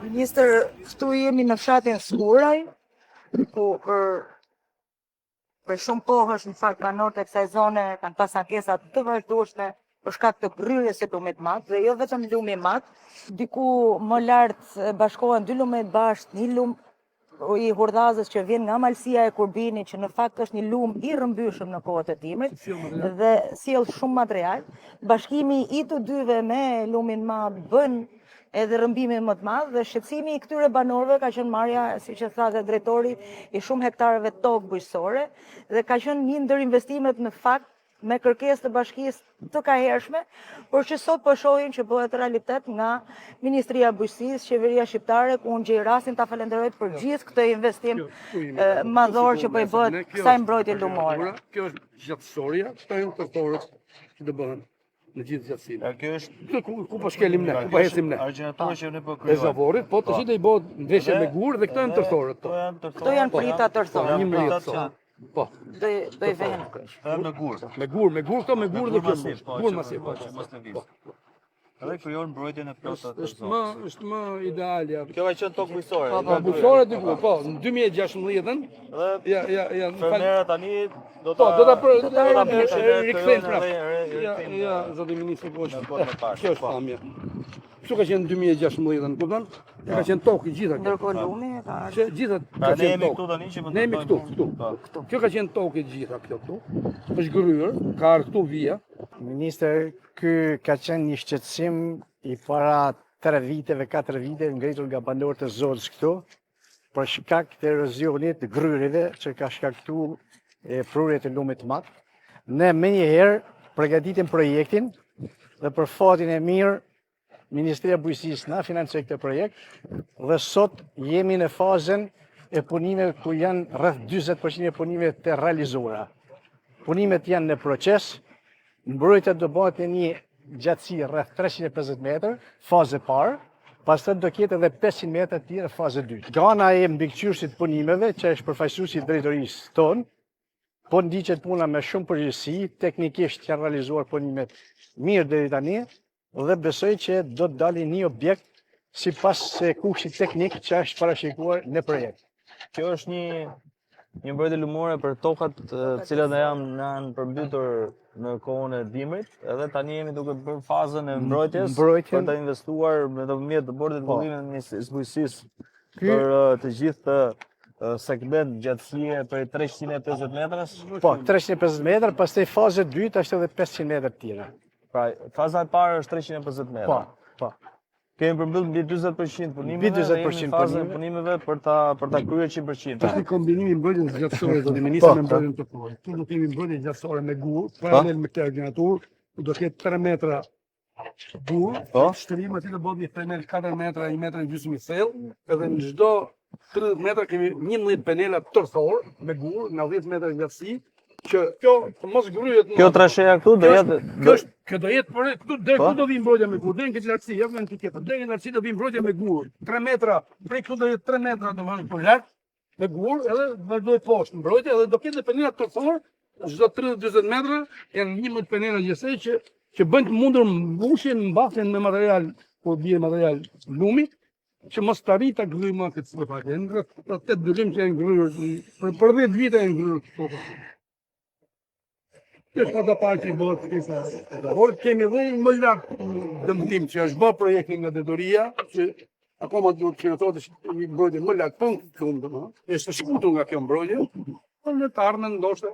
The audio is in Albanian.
Ministër, këtu jemi në fshatin Skuraj, ku për shumë kohësh në fakt banorët e kësaj zone kanë pas ankesa të vazhdueshme për shkak të rryrjes së lumit madh, dhe jo vetëm lumi i madh, diku më lart bashkohen dy lume të bashkë, një lum i Hurdhazës që vjen nga Malësia e Kurbinit, që në fakt është një lum i rrëmbyeshëm në kohët e dimrit dhe sjell shumë material. Bashkimi i të dyve me lumin madh bën edhe rrëmbimin më të madh, dhe shqetësimi i këtyre banorëve ka qenë marrja, siç e tha dhe drejtori, i shumë hektarëve tokë bujqësore, dhe ka qenë një ndër investimet në fakt me kërkesë të bashkisë të kahershme, por që sot po shohim që bëhet realitet nga Ministria e Bujqësisë, qeveria shqiptare, ku unë gjej rastin ta falenderoj për gjithë këtë investim madhor që po i bëhet kësaj mbrojtje lumore. Kjo është gjatësoria, këto janë tërtorët që do bëhen në gjithë gjatësinë. Kjo është ku po shkelim ne, ku po ecim ne. Argjenatori që ne po E krijojmë. zavorit, po tash do i bëhet ndeshje me gur dhe këto janë tërtorët. Këto janë prita tërthore. 11 Po. Do i vehen në kryq. Me gur. Me gur këto me gur dhe masiv, po, gur që masiv. po, që mos lëviz. Edhe krijojnë mbrojtjen e plotë të Është zonës. më idealja. Kjo ka qenë tokë bujqësore. Bujqësore diku, po, në 2016-ën, Dhe ja, fermera tani do Po, do ta rikthejnë rikthejnë prapë. Ja, zoti ministri po. Kjo është pamje. Kështu ka qenë në 2016-ën, kupton? Ka qenë tokë gjitha. Ndërkohë lumi ka Që gjitha Pra ne jemi këtu tani që Ne jemi këtu. Kjo ka qenë tokë gjitha kjo këtu. Është gryer, ka ardhur këtu vija. Minister, ky ka qenë një shqetësim i para 3 viteve, 4 viteve ngritur nga banorët e zonës këtu, për shkak të erozionit të gryrive që ka shkaktuar prurjet e lumit të madh. Ne menjëherë përgatitim projektin dhe për fatin e mirë Ministria e Bujqësisë na financoi këtë projekt dhe sot jemi në fazën e punimeve ku janë rreth 40% e punimeve të realizuara. Punimet janë në proces. Mbrojtja do bëhet në një gjatësi rreth 350 metër, fazë e parë, pastaj do ketë edhe 500 metra të tjera fazë e dytë. Gana e mbikëqyrësit të punimeve, që është përfaqësuesi i drejtorisë tonë, po ndiqet puna me shumë përgjegjësi, teknikisht janë realizuar punimet mirë deri tani dhe besoj që do të dalë një objekt sipas kushtit teknik që është parashikuar në projekt. Kjo është një mbrojtje lumore për tokat të cilat janë përmbytur në kohën e dimrit, edhe tani jemi duke bërë fazën e mbrojtjes për të investuar me nëpërmjet të bordit të vullimit të bujqësisë për të gjithë segment gjatësie për 350 metrash. Po, 350 metra, pastaj faza e dytë është edhe 500 metra të tjera. Pra, faza e parë është 350 metra. Po. Kemi përmbyll mbi 40% punimeve, Mbi 40% fazën e punimeve për ta kryer 100%. Është kombinimi i mbrojtjes gjatësore zoti ministri me mbrojtjen tokore. Tu do kemi mbrojtje gjatësore me gur, paralel me këtë ordinatur, do ketë 3 metra gur, shtërim aty do bëhet themel 4 metra, 1 metër gjysmë i thellë, edhe në çdo 30 metra kemi 11 panela tërthor me gur, në 10 metra gjatësi, që kjo mos gryhet. Kjo trasheja këtu do jetë Kjo do jetë por këtu deri këtu do vi mbrojtja me gur, deri në këtë lartësi, jo në këtë tjetër. Deri në lartësi do vi mbrojtja me gur. 3 metra, prej këtu do jetë 3 metra domethënë po lart me gur, edhe vazhdoi poshtë mbrojtja, edhe do ketë panela tërthor, çdo 30-40 metra janë 11 panela gjithsej që bën të mundur mbushjen, mbathjen me material, kur bie material lumi, që mos të arrit ta gryjë më këtë sipër. Janë 8 dylim që janë gryer për 10 vite janë gryer. Është faza parë që i bëhet pjesa. Por kemi edhe më lart dëmtim që është bërë projekti nga drejtoria, që akoma duhet të thotë një mbrojtje më lart punkt këtu, domethënë. Është shkutur nga kjo mbrojtje, por në të ardhmen ndoshta